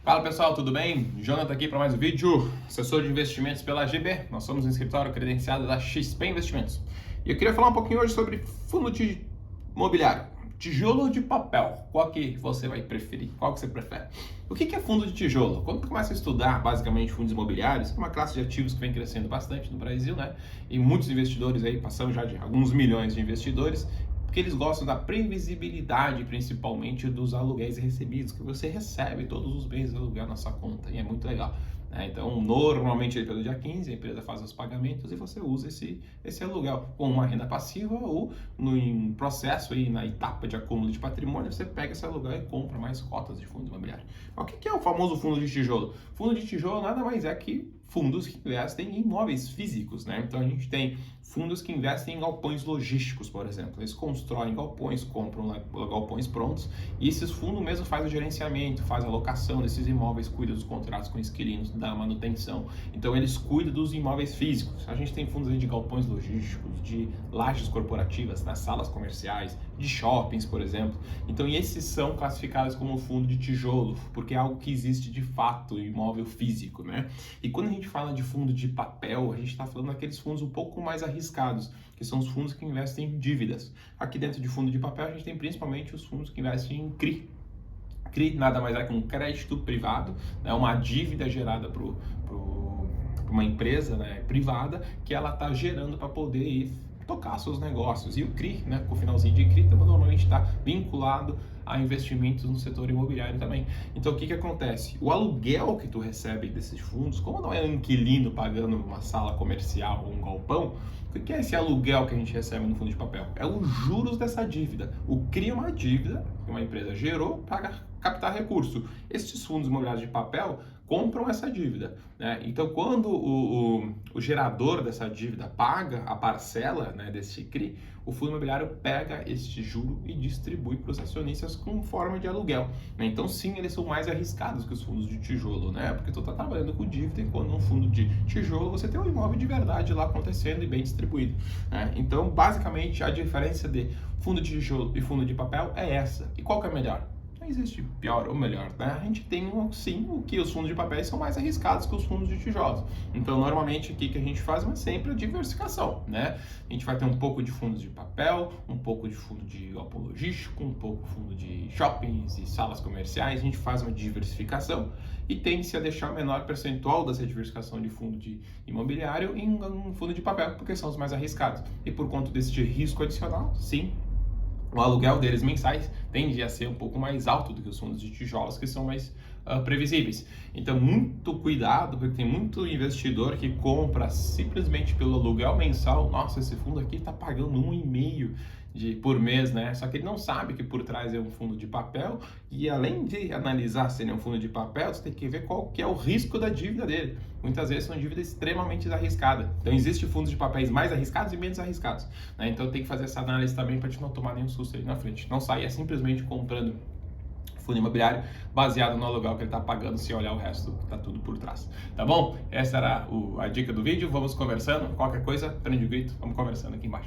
Fala pessoal, tudo bem? Jonathan aqui para mais um vídeo, assessor de investimentos pela GB. Nós somos um escritório credenciado da XP Investimentos. E eu queria falar um pouquinho hoje sobre fundo de imobiliário, tijolo ou de papel. Qual que você vai preferir? Qual que você prefere? O que é fundo de tijolo? Quando você começa a estudar basicamente fundos imobiliários, que é uma classe de ativos que vem crescendo bastante no Brasil, né? E muitos investidores aí, passamos já de alguns milhões de investidores, porque eles gostam da previsibilidade, principalmente dos aluguéis recebidos, que você recebe todos os meses aluguel na sua conta, e é muito legal. Então, normalmente pelo dia 15, a empresa faz os pagamentos e você usa esse aluguel com uma renda passiva ou em processo, aí, na etapa de acúmulo de patrimônio, você pega esse aluguel e compra mais cotas de fundo imobiliário. Mas o que é o famoso fundo de tijolo? Fundo de tijolo nada mais é que fundos que investem em imóveis físicos, né? Então a gente tem fundos que investem em galpões logísticos, por exemplo. Eles constroem galpões, compram galpões prontos e esses fundos mesmo fazem o gerenciamento, fazem a locação desses imóveis, cuidam dos contratos com inquilinos, da manutenção. Então eles cuidam dos imóveis físicos. A gente tem fundos aí de galpões logísticos, de lajes corporativas, nas salas comerciais, de shoppings, por exemplo. Então esses são classificados como fundo de tijolo, porque é algo que existe de fato, imóvel físico, né? E quando a gente fala de fundo de papel, a gente está falando daqueles fundos um pouco mais arriscados, que são os fundos que investem em dívidas. Aqui dentro de fundo de papel, a gente tem principalmente os fundos que investem em CRI. CRI nada mais é que um crédito privado, né, uma dívida gerada para uma empresa, né, privada, que ela está gerando para poder ir tocar seus negócios. E o CRI, né, com o finalzinho de CRI, normalmente está vinculado a investimentos no setor imobiliário também. Então o que acontece? O aluguel que tu recebe desses fundos, como não é um inquilino pagando uma sala comercial ou um galpão, o que é esse aluguel que a gente recebe no fundo de papel? É os juros dessa dívida. O CRI é uma dívida que uma empresa gerou para captar recurso. Esses fundos imobiliários de papel compram essa dívida, né? Então, quando o gerador dessa dívida paga a parcela, né, desse CRI, o fundo imobiliário pega esse juro e distribui para os acionistas com forma de aluguel, né? Então, sim, eles são mais arriscados que os fundos de tijolo, né? Porque tu está trabalhando com dívida, enquanto num fundo de tijolo você tem um imóvel de verdade lá acontecendo e bem distribuído, né? Então, basicamente, a diferença de fundo de tijolo e fundo de papel é essa. E qual que é melhor? Não existe pior ou melhor, né? A gente tem, sim, o que os fundos de papéis são mais arriscados que os fundos de tijolos. Então, normalmente, aqui que a gente faz é sempre a diversificação, né? A gente vai ter um pouco de fundos de papel, um pouco de fundo de galpão logístico, um pouco fundo de shoppings e salas comerciais. A gente faz uma diversificação e tende-se a deixar o menor percentual dessa diversificação de fundo de imobiliário em um fundo de papel, porque são os mais arriscados. E por conta desse risco adicional, sim, o aluguel deles mensais tende a ser um pouco mais alto do que os fundos de tijolos, que são mais previsíveis. Então, muito cuidado, porque tem muito investidor que compra simplesmente pelo aluguel mensal. Nossa, esse fundo aqui está pagando 1,5 por mês, né? Só que ele não sabe que por trás é um fundo de papel e além de analisar se ele é um fundo de papel, você tem que ver qual que é o risco da dívida dele. Muitas vezes são dívidas extremamente arriscadas. Então, existem fundos de papéis mais arriscados e menos arriscados, né? Então, tem que fazer essa análise também para a gente não tomar nenhum susto aí na frente. Não sair simplesmente comprando fundo imobiliário baseado no aluguel que ele está pagando, se olhar o resto, tá tudo por trás. Tá bom? Essa era a dica do vídeo. Vamos conversando. Qualquer coisa, prende o grito. Vamos conversando aqui embaixo.